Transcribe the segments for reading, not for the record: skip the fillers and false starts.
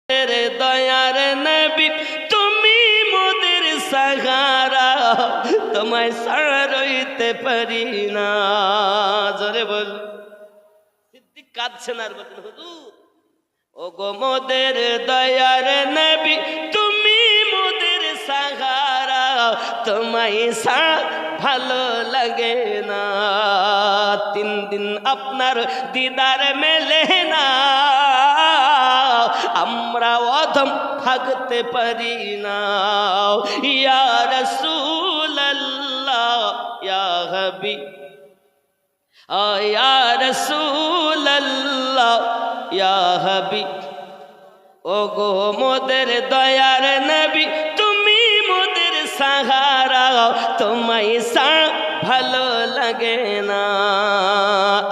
तेरे दयार नबी তুমি মোদের সাহারা তোমায় ছাড়া রইতে পারি না। জোরে বল। সিদ্দিক কাঁদছেন আর বলছেন হুজুর ও গো মোদের দয়ার নবী তুমি মোদের সাহারা তোমায় ছাড়া ভালো লাগে না। 3 দিন আপনার দিদার মেলে না আমরা অধম থাকতে পারি না। ইয়া রাসূলুল্লাহ ইয়া হাবিব ইয়া রাসূলুল্লাহ ইয়া হাবিব ও গো মোদের দয়ার নবী তুমি মোদের সাহারা তোমায় ছাড়া ভালো লাগে না।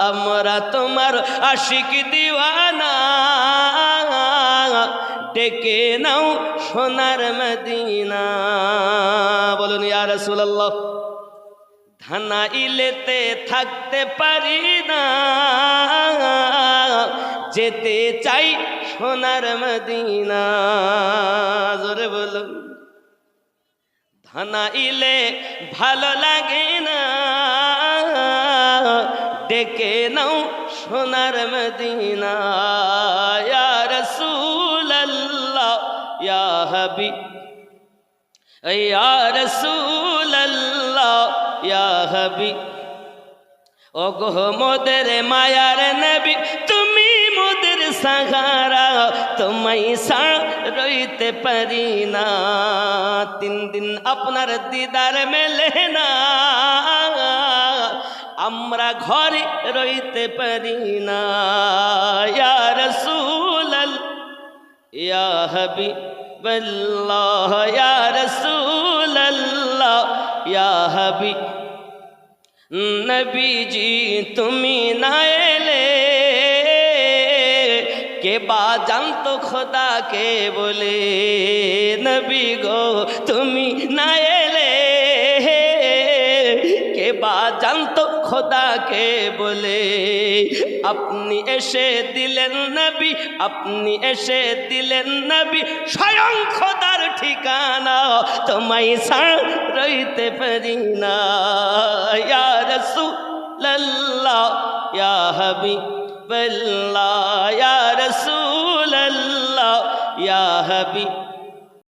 আমরা তোমার আশিক দিওয়ানা ডেকে নাও সোনার মদিনা। বলুন ইয়া রাসূলুল্লাহ। ধানা ইলেতে থাকতে পারি না যেতে চাই সোনার মদিনা। জোরে বলুন। ধানা ইলে ভালো লাগে না ডেকে নাও সোনার মদিনা। ইয়া রাসূলুল্লাহ ইয়া হাবিব ইয়া রাসূলুল্লাহ ইয়া হাবিব ও গো মোদের মায়ার নবী তুমি মোদের সাহারা তোমায় ছাড়া রইতে পারি না। 3 দিন আপনার দিদার মেলে না আমরা ঘরে রইতে পারি না। ইয়া রাসূলুল্লাহ ইয়া হাবিবাল্লাহ ইয়া রাসূলুল্লাহ ইয়া হাবিব নবীজি তুমি না এলে কে বা জানতো খোদা কে বলে। নবী গো তুমি না এলে কে বা জানতো খোদা কে বলে। আপনি এসে দিলেন নবী আপনি এসে দিলেন নবী স্বয়ং খোদার ঠিকানা তোমায় ছাড়া রইতে পারি না। ইয়া রাসূলুল্লাহ ইয়া হাবিবাল্লাহ ইয়া রাসূলুল্লাহ ইয়া হাবিব